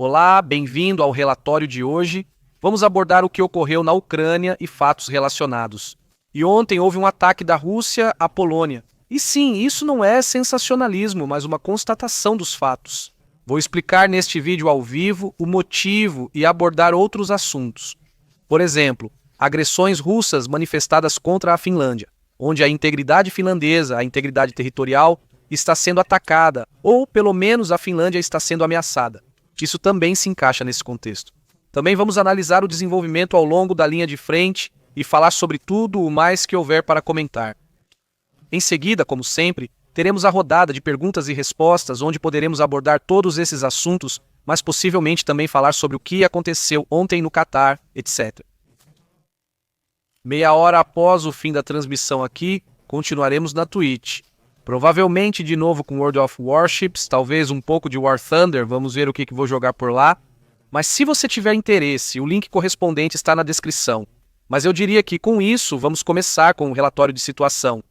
Olá, bem-vindo ao relatório de hoje. Vamos abordar o que ocorreu na Ucrânia e fatos relacionados. E ontem houve um ataque da Rússia à Polônia. E sim, isso não é sensacionalismo, mas uma constatação dos fatos. Vou explicar neste vídeo ao vivo o motivo e abordar outros assuntos. Por exemplo, agressões russas manifestadas contra a Finlândia, onde a integridade finlandesa, a integridade territorial, está sendo atacada, ou pelo menos a Finlândia está sendo ameaçada. Isso também se encaixa nesse contexto. Também vamos analisar o desenvolvimento ao longo da linha de frente e falar sobre tudo o mais que houver para comentar. Em seguida, como sempre, teremos a rodada de perguntas e respostas, onde poderemos abordar todos esses assuntos, mas possivelmente também falar sobre o que aconteceu ontem no Catar, etc. Meia hora após o fim da transmissão aqui, continuaremos na Twitch. Provavelmente de novo com World of Warships, talvez um pouco de War Thunder, vamos ver o que vou jogar por lá. Mas se você tiver interesse, o link correspondente está na descrição. Mas eu diria que com isso vamos começar com o relatório de situação.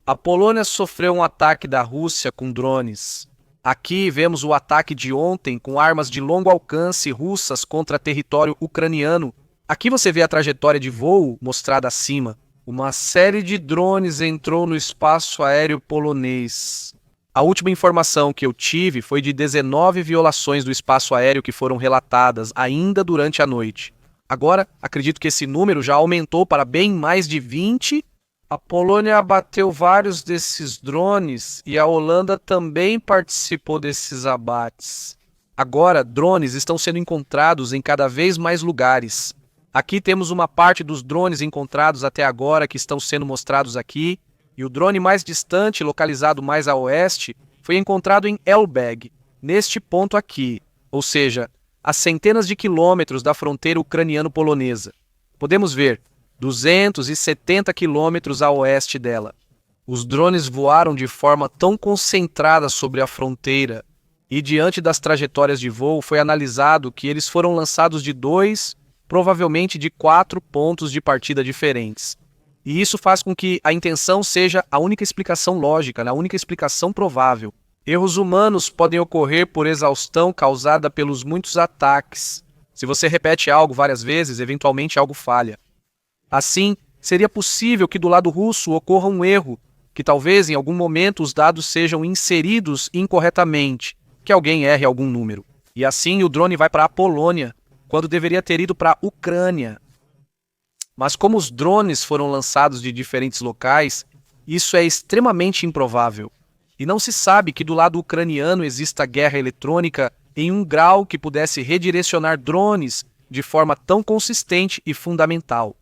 A Polônia sofreu um ataque da Rússia com drones. Aqui vemos o ataque de ontem com armas de longo alcance russas contra território ucraniano. Aqui você vê a trajetória de voo mostrada acima. Uma série de drones entrou no espaço aéreo polonês. A última informação que eu tive foi de 19 violações do espaço aéreo que foram relatadas ainda durante a noite. Agora, acredito que esse número já aumentou para bem mais de 20. A Polônia abateu vários desses drones e a Holanda também participou desses abates. Agora, drones estão sendo encontrados em cada vez mais lugares. Aqui temos uma parte dos drones encontrados até agora que estão sendo mostrados aqui, e o drone mais distante, localizado mais a oeste, foi encontrado em Elbeg, neste ponto aqui, ou seja, a centenas de quilômetros da fronteira ucraniano-polonesa. Podemos ver 270 quilômetros a oeste dela. Os drones voaram de forma tão concentrada sobre a fronteira e diante das trajetórias de voo foi analisado que eles foram lançados de 2, provavelmente de 4 pontos de partida diferentes. E isso faz com que a intenção seja a única explicação lógica, a única explicação provável. Erros humanos podem ocorrer por exaustão causada pelos muitos ataques. Se você repete algo várias vezes, eventualmente algo falha. Assim, seria possível que do lado russo ocorra um erro, que talvez em algum momento os dados sejam inseridos incorretamente, que alguém erre algum número. E assim o drone vai para a Polônia, quando deveria ter ido para a Ucrânia. Mas como os drones foram lançados de diferentes locais, isso é extremamente improvável. E não se sabe que do lado ucraniano exista guerra eletrônica em um grau que pudesse redirecionar drones de forma tão consistente e fundamental.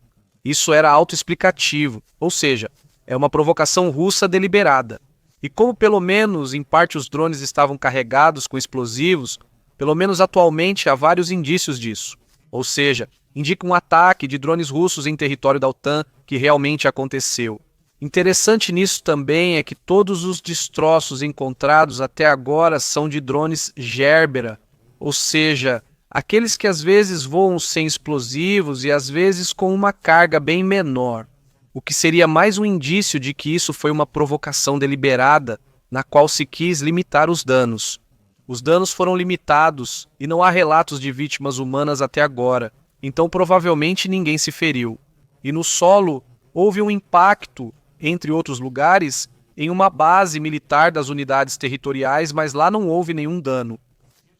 Isso era autoexplicativo, ou seja, é uma provocação russa deliberada. E como pelo menos em parte os drones estavam carregados com explosivos, pelo menos atualmente há vários indícios disso. Ou seja, indica um ataque de drones russos em território da OTAN que realmente aconteceu. Interessante nisso também é que todos os destroços encontrados até agora são de drones Gerbera, ou seja, aqueles que às vezes voam sem explosivos e às vezes com uma carga bem menor, o que seria mais um indício de que isso foi uma provocação deliberada na qual se quis limitar os danos. Os danos foram limitados e não há relatos de vítimas humanas até agora, então provavelmente ninguém se feriu. E no solo houve um impacto, entre outros lugares, em uma base militar das unidades territoriais, mas lá não houve nenhum dano.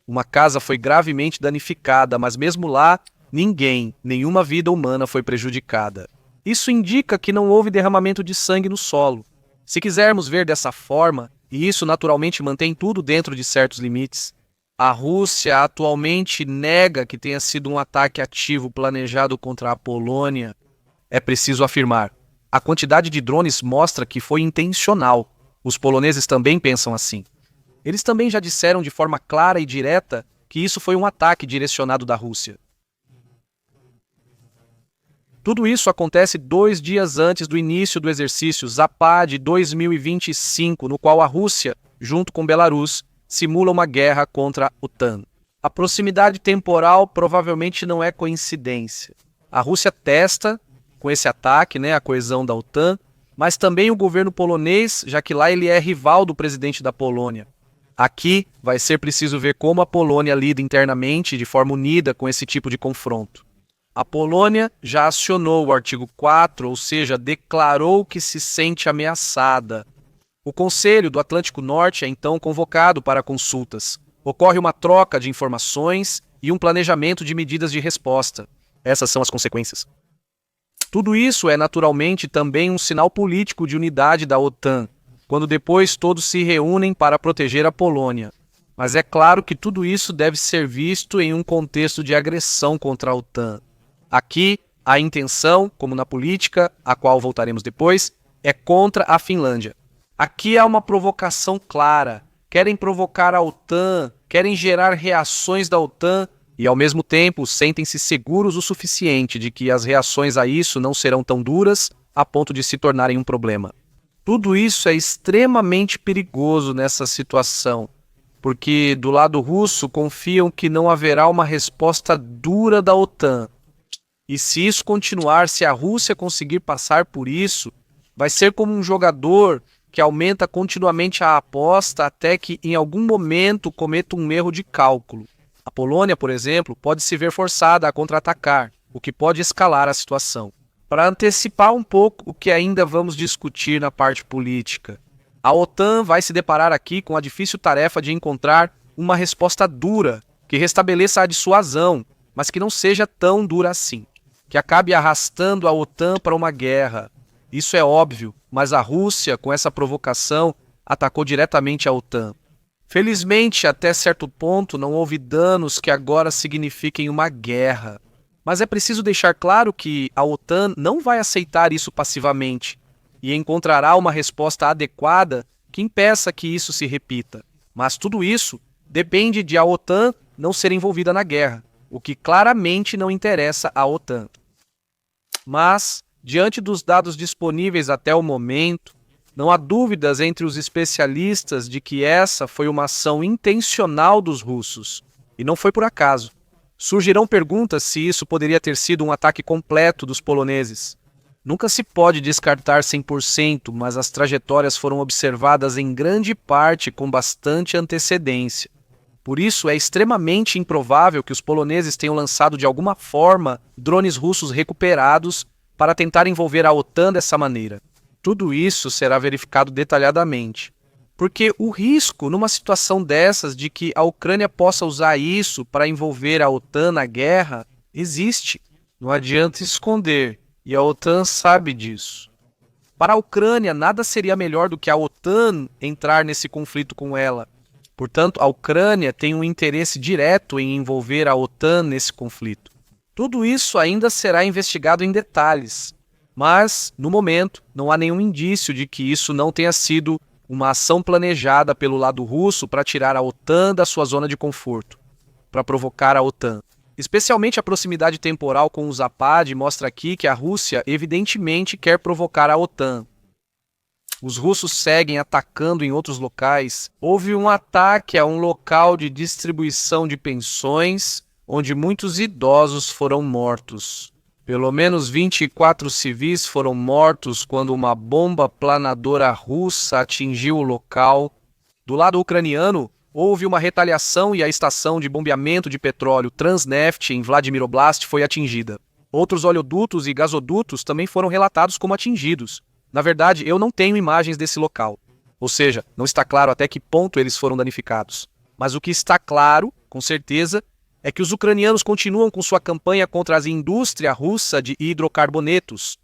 Uma casa foi gravemente danificada, mas mesmo lá, nenhuma vida humana foi prejudicada. Isso indica que não houve derramamento de sangue no solo. Se quisermos ver dessa forma, e isso naturalmente mantém tudo dentro de certos limites, a Rússia atualmente nega que tenha sido um ataque ativo planejado contra a Polônia. É preciso afirmar, a quantidade de drones mostra que foi intencional. Os poloneses também pensam assim. Eles também já disseram de forma clara e direta que isso foi um ataque direcionado da Rússia. Tudo isso acontece 2 dias antes do início do exercício Zapad 2025, no qual a Rússia, junto com Belarus, simula uma guerra contra a OTAN. A proximidade temporal provavelmente não é coincidência. A Rússia testa, com esse ataque, a coesão da OTAN, mas também o governo polonês, já que lá ele é rival do presidente da Polônia. Aqui vai ser preciso ver como a Polônia lida internamente de forma unida com esse tipo de confronto. A Polônia já acionou o artigo 4, ou seja, declarou que se sente ameaçada. O Conselho do Atlântico Norte é então convocado para consultas. Ocorre uma troca de informações e um planejamento de medidas de resposta. Essas são as consequências. Tudo isso é naturalmente também um sinal político de unidade da OTAN, quando depois todos se reúnem para proteger a Polônia. Mas é claro que tudo isso deve ser visto em um contexto de agressão contra a OTAN. Aqui, a intenção, como na política, a qual voltaremos depois, é contra a Finlândia. Aqui há uma provocação clara. Querem provocar a OTAN, querem gerar reações da OTAN e, ao mesmo tempo, sentem-se seguros o suficiente de que as reações a isso não serão tão duras a ponto de se tornarem um problema. Tudo isso é extremamente perigoso nessa situação, porque do lado russo confiam que não haverá uma resposta dura da OTAN. E se isso continuar, se a Rússia conseguir passar por isso, vai ser como um jogador que aumenta continuamente a aposta até que em algum momento cometa um erro de cálculo. A Polônia, por exemplo, pode se ver forçada a contra-atacar, o que pode escalar a situação. Para antecipar um pouco o que ainda vamos discutir na parte política, a OTAN vai se deparar aqui com a difícil tarefa de encontrar uma resposta dura, que restabeleça a dissuasão, mas que não seja tão dura assim, que acabe arrastando a OTAN para uma guerra. Isso é óbvio, mas a Rússia, com essa provocação, atacou diretamente a OTAN. Felizmente, até certo ponto, não houve danos que agora signifiquem uma guerra. Mas é preciso deixar claro que a OTAN não vai aceitar isso passivamente e encontrará uma resposta adequada que impeça que isso se repita. Mas tudo isso depende de a OTAN não ser envolvida na guerra, o que claramente não interessa à OTAN. Mas, diante dos dados disponíveis até o momento, não há dúvidas entre os especialistas de que essa foi uma ação intencional dos russos, e não foi por acaso. Surgirão perguntas se isso poderia ter sido um ataque completo dos poloneses. Nunca se pode descartar 100%, mas as trajetórias foram observadas em grande parte com bastante antecedência. Por isso, é extremamente improvável que os poloneses tenham lançado de alguma forma drones russos recuperados para tentar envolver a OTAN dessa maneira. Tudo isso será verificado detalhadamente. Porque o risco, numa situação dessas, de que a Ucrânia possa usar isso para envolver a OTAN na guerra, existe. Não adianta esconder, e a OTAN sabe disso. Para a Ucrânia, nada seria melhor do que a OTAN entrar nesse conflito com ela. Portanto, a Ucrânia tem um interesse direto em envolver a OTAN nesse conflito. Tudo isso ainda será investigado em detalhes, mas, no momento, não há nenhum indício de que isso não tenha sido uma ação planejada pelo lado russo para tirar a OTAN da sua zona de conforto, para provocar a OTAN. Especialmente a proximidade temporal com o Zapad mostra aqui que a Rússia evidentemente quer provocar a OTAN. Os russos seguem atacando em outros locais. Houve um ataque a um local de distribuição de pensões, onde muitos idosos foram mortos. Pelo menos 24 civis foram mortos quando uma bomba planadora russa atingiu o local. Do lado ucraniano, houve uma retaliação e a estação de bombeamento de petróleo Transneft em Vladimir Oblast foi atingida. Outros oleodutos e gasodutos também foram relatados como atingidos. Na verdade, eu não tenho imagens desse local. Ou seja, não está claro até que ponto eles foram danificados. Mas o que está claro, com certeza, é que os ucranianos continuam com sua campanha contra a indústria russa de hidrocarbonetos.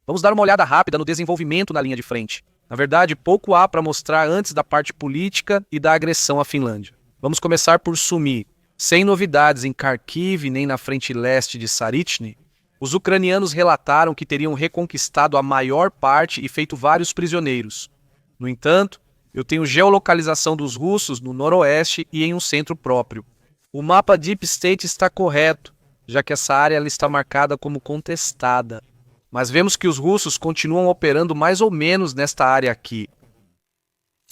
Vamos dar uma olhada rápida no desenvolvimento na linha de frente. Na verdade, pouco há para mostrar antes da parte política e da agressão à Finlândia. Vamos começar por Sumi. Sem novidades em Kharkiv nem na frente leste de Saritsny, os ucranianos relataram que teriam reconquistado a maior parte e feito vários prisioneiros. No entanto, eu tenho geolocalização dos russos no noroeste e em um centro próprio. O mapa Deep State está correto, já que essa área ela está marcada como contestada. Mas vemos que os russos continuam operando mais ou menos nesta área aqui.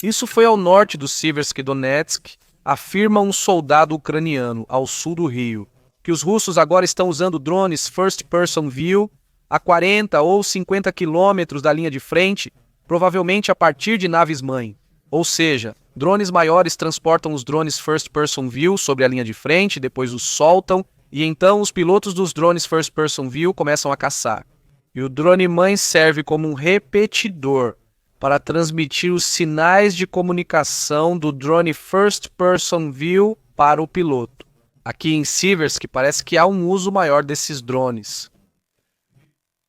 Isso foi ao norte do Siversk Donetsk, afirma um soldado ucraniano, ao sul do rio, que os russos agora estão usando drones First Person View a 40 ou 50 quilômetros da linha de frente, provavelmente a partir de naves-mãe. Ou seja, drones maiores transportam os drones First Person View sobre a linha de frente, depois os soltam, e então os pilotos dos drones First Person View começam a caçar. E o drone-mãe serve como um repetidor para transmitir os sinais de comunicação do drone First Person View para o piloto. Aqui em Seversk parece que há um uso maior desses drones.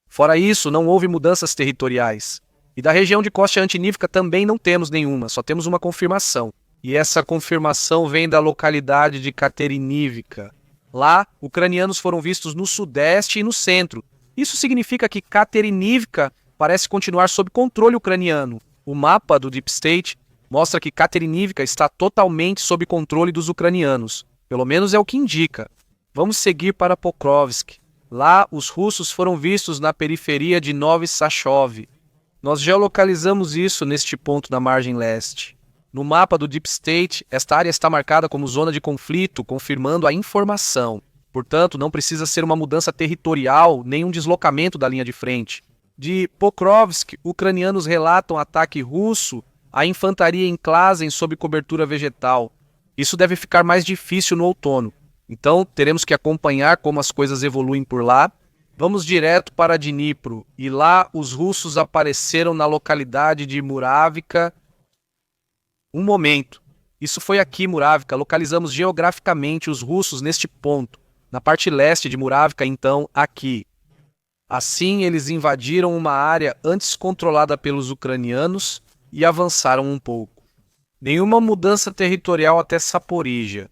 Fora isso, não houve mudanças territoriais. E da região de Kosta Antinívica também não temos nenhuma, só temos uma confirmação. E essa confirmação vem da localidade de Katerinívica. Lá, ucranianos foram vistos no sudeste e no centro. Isso significa que Katerinívica parece continuar sob controle ucraniano. O mapa do Deep State mostra que Katerinívica está totalmente sob controle dos ucranianos. Pelo menos é o que indica. Vamos seguir para Pokrovsk. Lá, os russos foram vistos na periferia de Novi Sachov. Nós geolocalizamos isso neste ponto na margem leste. No mapa do Deep State, esta área está marcada como zona de conflito, confirmando a informação. Portanto, não precisa ser uma mudança territorial, nem um deslocamento da linha de frente. De Pokrovsk, ucranianos relatam ataque russo à infantaria em Klazen sob cobertura vegetal. Isso deve ficar mais difícil no outono. Então, teremos que acompanhar como as coisas evoluem por lá. Vamos direto para Dnipro, e lá os russos apareceram na localidade de Muravka. Um momento. Isso foi aqui, Muravka. Localizamos geograficamente os russos neste ponto. Na parte leste de Muravka, então, aqui. Assim, eles invadiram uma área antes controlada pelos ucranianos e avançaram um pouco. Nenhuma mudança territorial até Zaporizhia.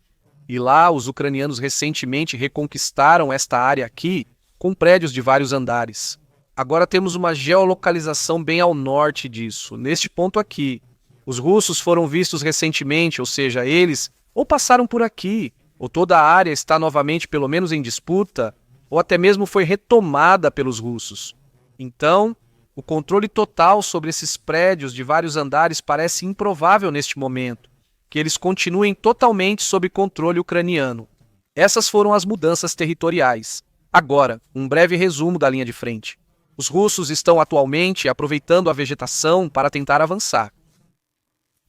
E lá, os ucranianos recentemente reconquistaram esta área aqui, com prédios de vários andares. Agora temos uma geolocalização bem ao norte disso, neste ponto aqui. Os russos foram vistos recentemente, ou seja, eles ou passaram por aqui, ou toda a área está novamente pelo menos em disputa, ou até mesmo foi retomada pelos russos. Então, o controle total sobre esses prédios de vários andares parece improvável neste momento, que eles continuem totalmente sob controle ucraniano. Essas foram as mudanças territoriais. Agora, um breve resumo da linha de frente. Os russos estão atualmente aproveitando a vegetação para tentar avançar.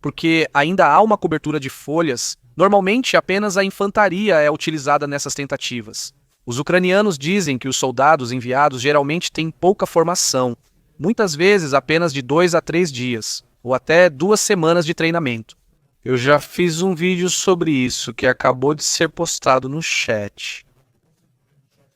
Porque ainda há uma cobertura de folhas, normalmente apenas a infantaria é utilizada nessas tentativas. Os ucranianos dizem que os soldados enviados geralmente têm pouca formação, muitas vezes apenas de 2 a 3 dias, ou até 2 semanas de treinamento. Eu já fiz um vídeo sobre isso que acabou de ser postado no chat,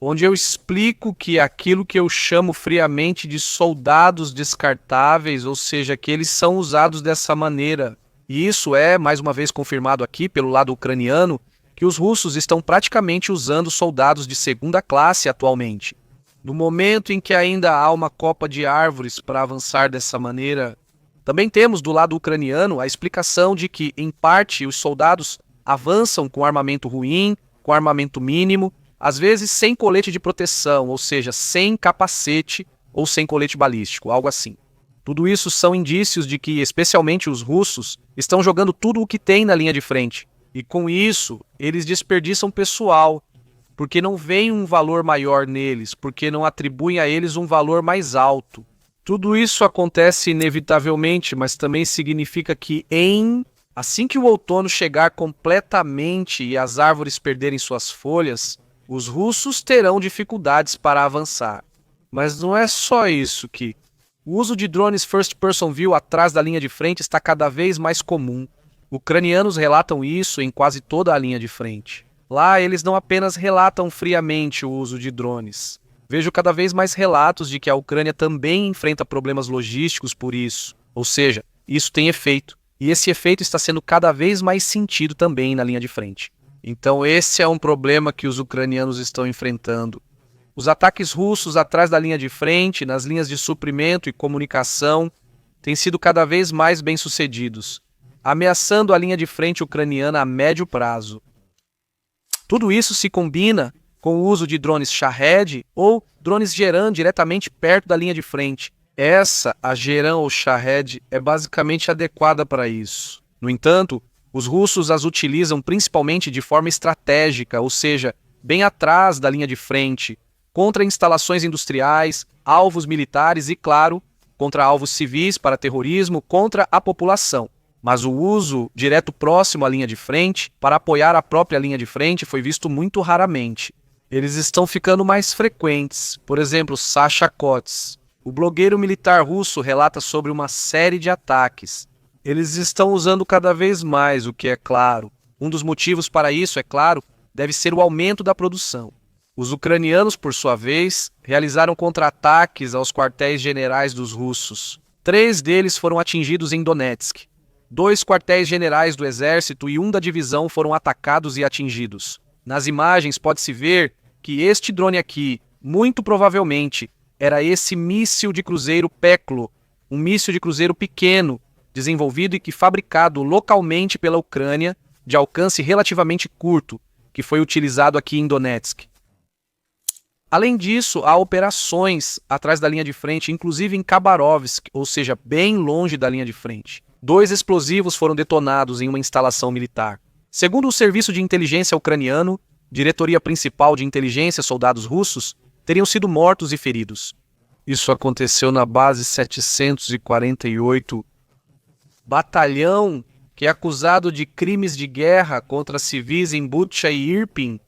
onde eu explico que aquilo que eu chamo friamente de soldados descartáveis, ou seja, que eles são usados dessa maneira. E isso é, mais uma vez confirmado aqui pelo lado ucraniano, que os russos estão praticamente usando soldados de segunda classe atualmente. No momento em que ainda há uma copa de árvores para avançar dessa maneira, também temos do lado ucraniano a explicação de que, em parte, os soldados avançam com armamento ruim, com armamento mínimo, às vezes sem colete de proteção, ou seja, sem capacete ou sem colete balístico, algo assim. Tudo isso são indícios de que, especialmente os russos, estão jogando tudo o que tem na linha de frente. E com isso, eles desperdiçam pessoal, porque não veem um valor maior neles, porque não atribuem a eles um valor mais alto. Tudo isso acontece inevitavelmente, mas também significa que assim que o outono chegar completamente e as árvores perderem suas folhas, os russos terão dificuldades para avançar. Mas não é só isso que o uso de drones First Person View atrás da linha de frente está cada vez mais comum. Ucranianos relatam isso em quase toda a linha de frente. Lá, eles não apenas relatam friamente o uso de drones. Vejo cada vez mais relatos de que a Ucrânia também enfrenta problemas logísticos por isso. Ou seja, isso tem efeito. E esse efeito está sendo cada vez mais sentido também na linha de frente. Então esse é um problema que os ucranianos estão enfrentando. Os ataques russos atrás da linha de frente, nas linhas de suprimento e comunicação, têm sido cada vez mais bem-sucedidos, ameaçando a linha de frente ucraniana a médio prazo. Tudo isso se combina com o uso de drones Shahed ou drones Geran diretamente perto da linha de frente. A Geran ou Shahed, é basicamente adequada para isso. No entanto, os russos as utilizam principalmente de forma estratégica, ou seja, bem atrás da linha de frente, contra instalações industriais, alvos militares e, claro, contra alvos civis para terrorismo, contra a população. Mas o uso direto próximo à linha de frente, para apoiar a própria linha de frente, foi visto muito raramente. Eles estão ficando mais frequentes. Por exemplo, Sasha Kots, o blogueiro militar russo, relata sobre uma série de ataques. Eles estão usando cada vez mais, o que é claro. Um dos motivos para isso, é claro, deve ser o aumento da produção. Os ucranianos, por sua vez, realizaram contra-ataques aos quartéis generais dos russos. 3 deles foram atingidos em Donetsk. 2 quartéis generais do exército e 1 da divisão foram atacados e atingidos. Nas imagens pode-se ver que este drone aqui, muito provavelmente, era esse míssil de cruzeiro Peklo, um míssil de cruzeiro pequeno, desenvolvido e fabricado localmente pela Ucrânia, de alcance relativamente curto, que foi utilizado aqui em Donetsk. Além disso, há operações atrás da linha de frente, inclusive em Khabarovsk, ou seja, bem longe da linha de frente. 2 explosivos foram detonados em uma instalação militar. Segundo o Serviço de Inteligência ucraniano, Diretoria Principal de Inteligência, soldados russos teriam sido mortos e feridos. Isso aconteceu na base 748, batalhão que é acusado de crimes de guerra contra civis em Bucha e Irpin.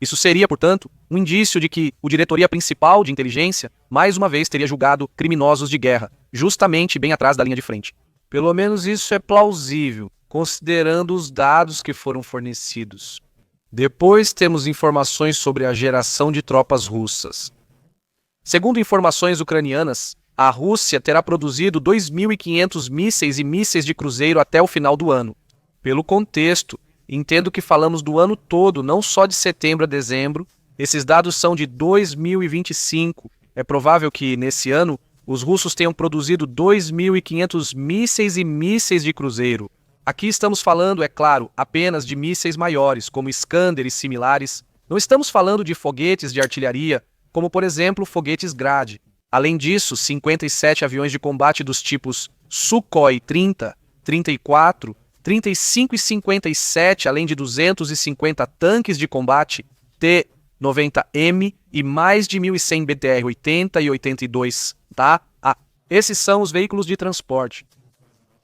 Isso seria, portanto, um indício de que o Diretoria Principal de Inteligência, mais uma vez, teria julgado criminosos de guerra, justamente bem atrás da linha de frente. Pelo menos isso é plausível, considerando os dados que foram fornecidos. Depois temos informações sobre a geração de tropas russas. Segundo informações ucranianas, a Rússia terá produzido 2.500 mísseis e mísseis de cruzeiro até o final do ano. Pelo contexto, entendo que falamos do ano todo, não só de setembro a dezembro. Esses dados são de 2025. É provável que, nesse ano, os russos tenham produzido 2.500 mísseis e mísseis de cruzeiro. Aqui estamos falando, é claro, apenas de mísseis maiores, como Iskander e similares. Não estamos falando de foguetes de artilharia, como, por exemplo, foguetes Grad. Além disso, 57 aviões de combate dos tipos Sukhoi 30, 34, 35 e 57, além de 250 tanques de combate T-90M e mais de 1.100 BTR-80 e 82, tá? Esses são os veículos de transporte.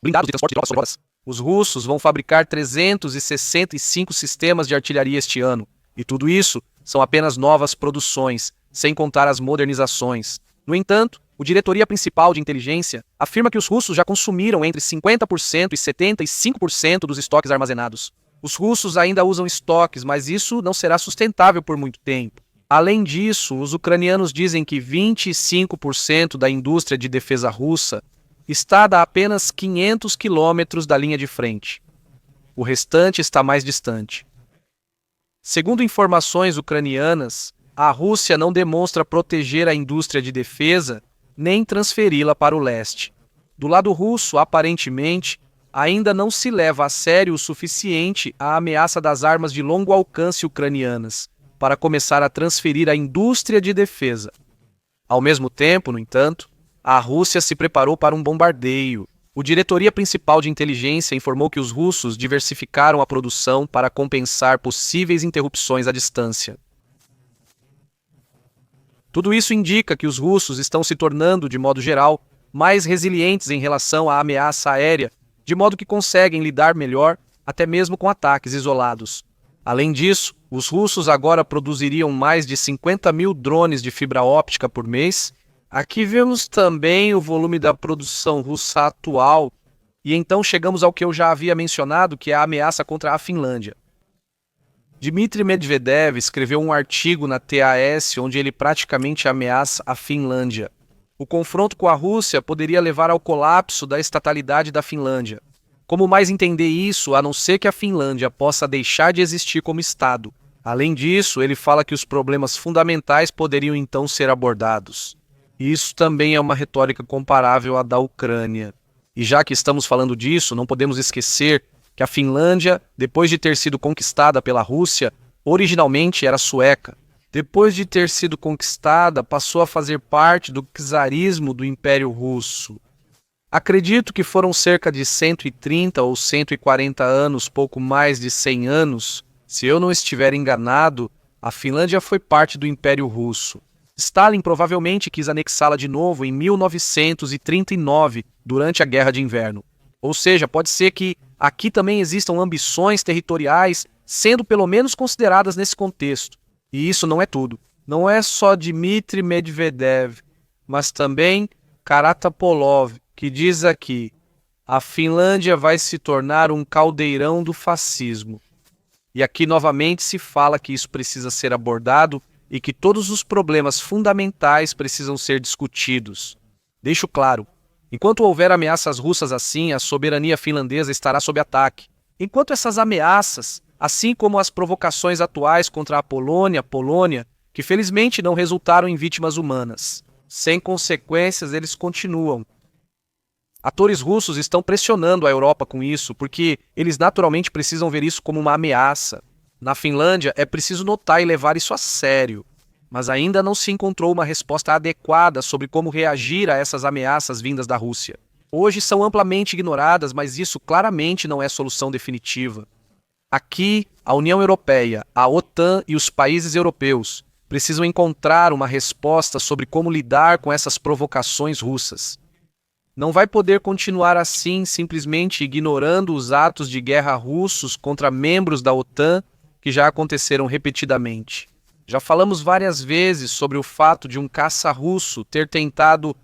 Blindados de transporte de tropas sonororas. Os russos vão fabricar 365 sistemas de artilharia este ano, e tudo isso são apenas novas produções, sem contar as modernizações. No entanto, o Diretoria Principal de Inteligência afirma que os russos já consumiram entre 50% e 75% dos estoques armazenados. Os russos ainda usam estoques, mas isso não será sustentável por muito tempo. Além disso, os ucranianos dizem que 25% da indústria de defesa russa está a apenas 500 quilômetros da linha de frente. O restante está mais distante. Segundo informações ucranianas, a Rússia não demonstra proteger a indústria de defesa nem transferi-la para o leste. Do lado russo, aparentemente, ainda não se leva a sério o suficiente a ameaça das armas de longo alcance ucranianas para começar a transferir a indústria de defesa. Ao mesmo tempo, no entanto, a Rússia se preparou para um bombardeio. O Diretoria Principal de Inteligência informou que os russos diversificaram a produção para compensar possíveis interrupções à distância. Tudo isso indica que os russos estão se tornando, de modo geral, mais resilientes em relação à ameaça aérea, de modo que conseguem lidar melhor, até mesmo com ataques isolados. Além disso, os russos agora produziriam mais de 50.000 drones de fibra óptica por mês. Aqui vemos também o volume da produção russa atual, e então chegamos ao que eu já havia mencionado, que é a ameaça contra a Finlândia. Dmitry Medvedev escreveu um artigo na TAS onde ele praticamente ameaça a Finlândia. O confronto com a Rússia poderia levar ao colapso da estatalidade da Finlândia. Como mais entender isso, a não ser que a Finlândia possa deixar de existir como Estado? Além disso, ele fala que os problemas fundamentais poderiam então ser abordados. Isso também é uma retórica comparável à da Ucrânia. E já que estamos falando disso, não podemos esquecer que a Finlândia, depois de ter sido conquistada pela Rússia, originalmente era sueca. Depois de ter sido conquistada, passou a fazer parte do czarismo do Império Russo. Acredito que foram cerca de 130 ou 140 anos, pouco mais de 100 anos. Se eu não estiver enganado, a Finlândia foi parte do Império Russo. Stalin provavelmente quis anexá-la de novo em 1939, durante a Guerra de Inverno. Ou seja, pode ser que aqui também existam ambições territoriais sendo pelo menos consideradas nesse contexto. E isso não é tudo. Não é só Dmitry Medvedev, mas também Karatapolov, que diz aqui: a Finlândia vai se tornar um caldeirão do fascismo. E aqui novamente se fala que isso precisa ser abordado e que todos os problemas fundamentais precisam ser discutidos. Deixo claro, enquanto houver ameaças russas assim, a soberania finlandesa estará sob ataque. Enquanto essas ameaças, assim como as provocações atuais contra a Polônia, que felizmente não resultaram em vítimas humanas, sem consequências, eles continuam. Atores russos estão pressionando a Europa com isso, porque eles naturalmente precisam ver isso como uma ameaça. Na Finlândia, é preciso notar e levar isso a sério, mas ainda não se encontrou uma resposta adequada sobre como reagir a essas ameaças vindas da Rússia. Hoje são amplamente ignoradas, mas isso claramente não é solução definitiva. Aqui, a União Europeia, a OTAN e os países europeus precisam encontrar uma resposta sobre como lidar com essas provocações russas. Não vai poder continuar assim, simplesmente ignorando os atos de guerra russos contra membros da OTAN que já aconteceram repetidamente. Já falamos várias vezes sobre o fato de um caça russo ter tentado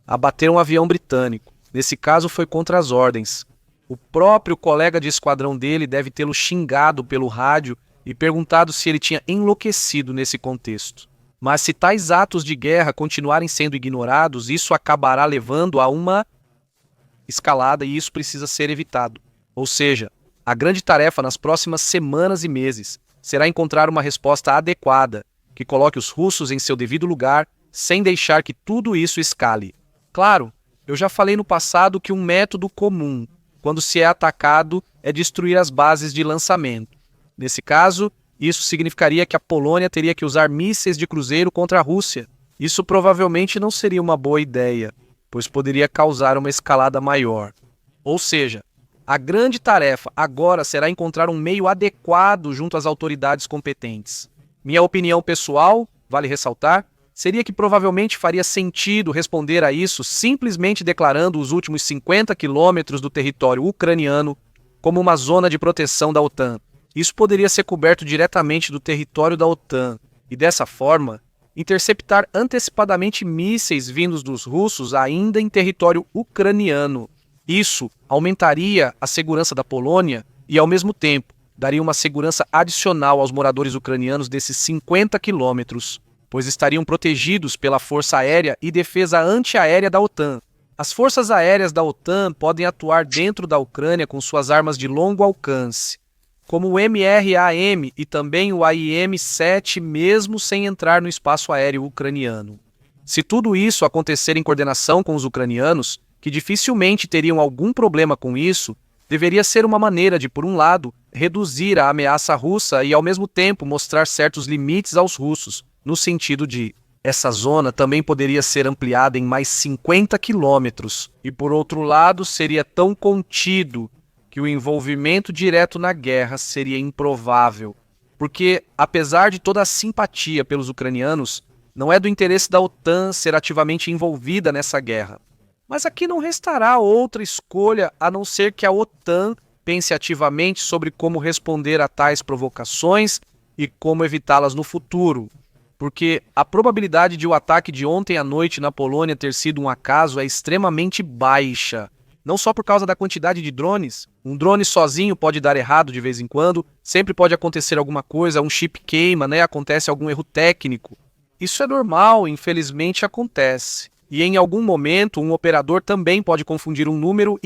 abater um avião britânico. Nesse caso foi contra as ordens. O próprio colega de esquadrão dele deve tê-lo xingado pelo rádio e perguntado se ele tinha enlouquecido nesse contexto. Mas se tais atos de guerra continuarem sendo ignorados, isso acabará levando a uma escalada e isso precisa ser evitado. Ou seja, a grande tarefa nas próximas semanas e meses será encontrar uma resposta adequada, que coloque os russos em seu devido lugar, sem deixar que tudo isso escale. Claro, eu já falei no passado que um método comum, quando se é atacado, é destruir as bases de lançamento. Nesse caso, isso significaria que a Polônia teria que usar mísseis de cruzeiro contra a Rússia. Isso provavelmente não seria uma boa ideia, pois poderia causar uma escalada maior. Ou seja, a grande tarefa agora será encontrar um meio adequado junto às autoridades competentes. Minha opinião pessoal, vale ressaltar, seria que provavelmente faria sentido responder a isso simplesmente declarando os últimos 50 quilômetros do território ucraniano como uma zona de proteção da OTAN. Isso poderia ser coberto diretamente do território da OTAN e, dessa forma, interceptar antecipadamente mísseis vindos dos russos ainda em território ucraniano. Isso aumentaria a segurança da Polônia e, ao mesmo tempo, daria uma segurança adicional aos moradores ucranianos desses 50 quilômetros, pois estariam protegidos pela Força Aérea e Defesa Antiaérea da OTAN. As forças aéreas da OTAN podem atuar dentro da Ucrânia com suas armas de longo alcance, como o MRAM e também o AIM-7, mesmo sem entrar no espaço aéreo ucraniano. Se tudo isso acontecer em coordenação com os ucranianos, que dificilmente teriam algum problema com isso, deveria ser uma maneira de, por um lado, reduzir a ameaça russa e, ao mesmo tempo, mostrar certos limites aos russos, no sentido de essa zona também poderia ser ampliada em mais 50 quilômetros, e, por outro lado, seria tão contido que o envolvimento direto na guerra seria improvável, porque, apesar de toda a simpatia pelos ucranianos, não é do interesse da OTAN ser ativamente envolvida nessa guerra. Mas aqui não restará outra escolha a não ser que a OTAN pense ativamente sobre como responder a tais provocações e como evitá-las no futuro, porque a probabilidade de o ataque de ontem à noite na Polônia ter sido um acaso é extremamente baixa. Não só por causa da quantidade de drones. Um drone sozinho pode dar errado de vez em quando, sempre pode acontecer alguma coisa, um chip queima, acontece algum erro técnico. Isso é normal, infelizmente acontece. E em algum momento, um operador também pode confundir um número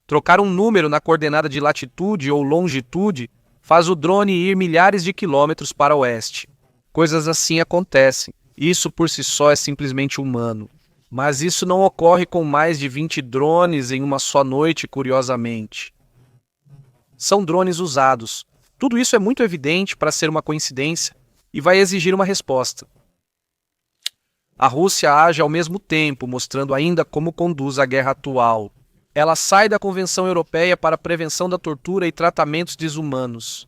trocar um número na coordenada de latitude ou longitude faz o drone ir milhares de quilômetros para o oeste. Coisas assim acontecem. Isso por si só é simplesmente humano. Mas isso não ocorre com mais de 20 drones em uma só noite, curiosamente. São drones usados. Tudo isso é muito evidente para ser uma coincidência e vai exigir uma resposta. A Rússia age ao mesmo tempo, mostrando ainda como conduz a guerra atual. Ela sai da Convenção Europeia para a Prevenção da Tortura e Tratamentos Desumanos,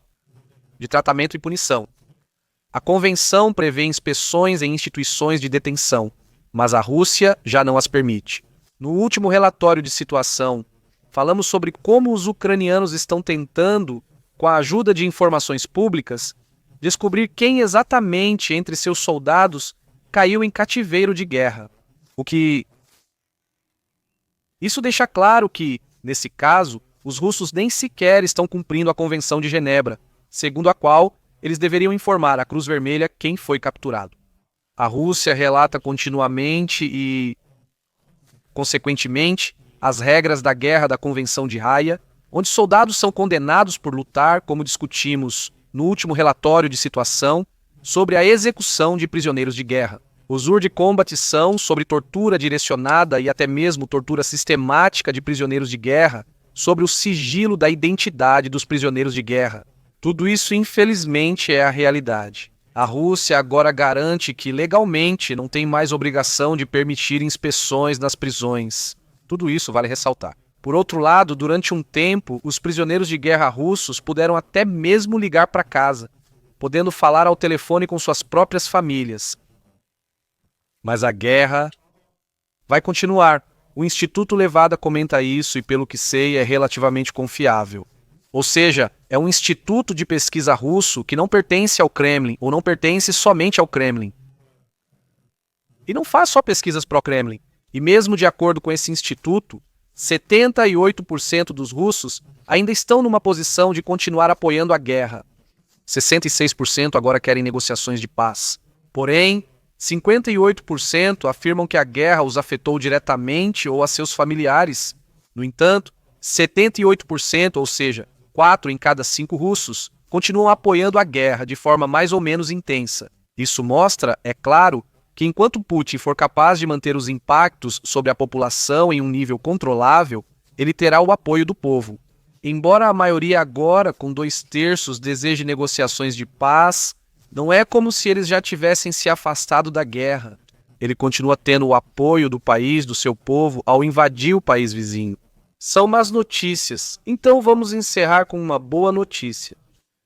de tratamento e punição. A convenção prevê inspeções em instituições de detenção, mas a Rússia já não as permite. No último relatório de situação, falamos sobre como os ucranianos estão tentando, com a ajuda de informações públicas, descobrir quem exatamente entre seus soldados caiu em cativeiro de guerra. Isso deixa claro que, nesse caso, os russos nem sequer estão cumprindo a Convenção de Genebra, segundo a qual eles deveriam informar à Cruz Vermelha quem foi capturado. A Rússia relata continuamente e, consequentemente, as regras da guerra da Convenção de Haia, onde soldados são condenados por lutar, como discutimos no último relatório de situação, sobre a execução de prisioneiros de guerra. Os Ur de Combat são sobre tortura direcionada e até mesmo tortura sistemática de prisioneiros de guerra, sobre o sigilo da identidade dos prisioneiros de guerra. Tudo isso, infelizmente, é a realidade. A Rússia agora garante que, legalmente, não tem mais obrigação de permitir inspeções nas prisões. Tudo isso vale ressaltar. Por outro lado, durante um tempo, os prisioneiros de guerra russos puderam até mesmo ligar para casa, podendo falar ao telefone com suas próprias famílias. Mas a guerra vai continuar. O Instituto Levada comenta isso e, pelo que sei, é relativamente confiável. Ou seja, é um instituto de pesquisa russo que não pertence ao Kremlin, ou não pertence somente ao Kremlin. E não faz só pesquisas pró-Kremlin. E mesmo de acordo com esse instituto, 78% dos russos ainda estão numa posição de continuar apoiando a guerra. 66% agora querem negociações de paz. Porém, 58% afirmam que a guerra os afetou diretamente ou a seus familiares. No entanto, 78%, ou seja, 4 em cada 5 russos, continuam apoiando a guerra de forma mais ou menos intensa. Isso mostra, é claro, que enquanto Putin for capaz de manter os impactos sobre a população em um nível controlável, ele terá o apoio do povo. Embora a maioria agora, com 2/3, deseje negociações de paz, não é como se eles já tivessem se afastado da guerra. Ele continua tendo o apoio do país, do seu povo, ao invadir o país vizinho. São más notícias, então vamos encerrar com uma boa notícia.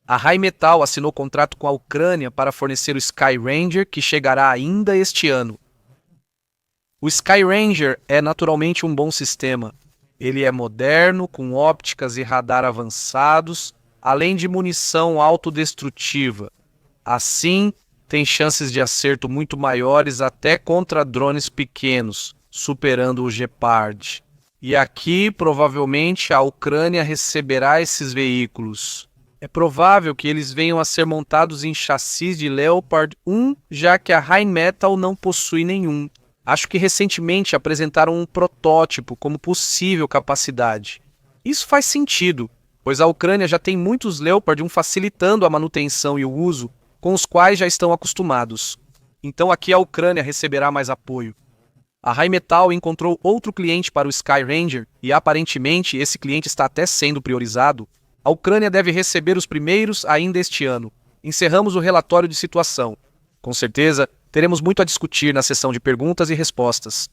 A Rheinmetall assinou contrato com a Ucrânia para fornecer o Skyranger, que chegará ainda este ano. O Skyranger é naturalmente um bom sistema. Ele é moderno, com ópticas e radar avançados, além de munição autodestrutiva. Assim, tem chances de acerto muito maiores até contra drones pequenos, superando o Gepard. E aqui, provavelmente, a Ucrânia receberá esses veículos. É provável que eles venham a ser montados em chassis de Leopard 1, já que a Rheinmetall não possui nenhum. Acho que recentemente apresentaram um protótipo como possível capacidade. Isso faz sentido, pois a Ucrânia já tem muitos Leopard 1 facilitando a manutenção e o uso, com os quais já estão acostumados. Então aqui a Ucrânia receberá mais apoio. A Rheinmetall encontrou outro cliente para o Skyranger e aparentemente esse cliente está até sendo priorizado. A Ucrânia deve receber os primeiros ainda este ano. Encerramos o relatório de situação. Com certeza, teremos muito a discutir na sessão de perguntas e respostas.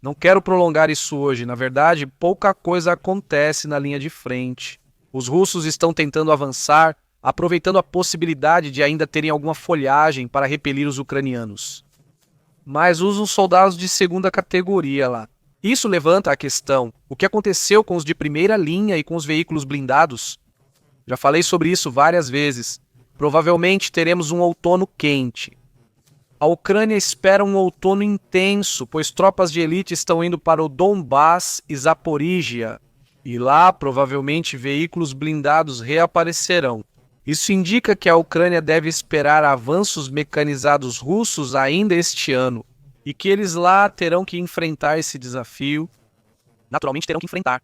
Não quero prolongar isso hoje. Na verdade, pouca coisa acontece na linha de frente. Os russos estão tentando avançar, aproveitando a possibilidade de ainda terem alguma folhagem para repelir os ucranianos. Mas usam soldados de segunda categoria lá. Isso levanta a questão: o que aconteceu com os de primeira linha e com os veículos blindados? Já falei sobre isso várias vezes. Provavelmente teremos um outono quente. A Ucrânia espera um outono intenso, pois tropas de elite estão indo para o Donbass e Zaporígia. E lá, provavelmente, veículos blindados reaparecerão. Isso indica que a Ucrânia deve esperar avanços mecanizados russos ainda este ano, e que eles lá terão que enfrentar esse desafio. Naturalmente terão que enfrentar.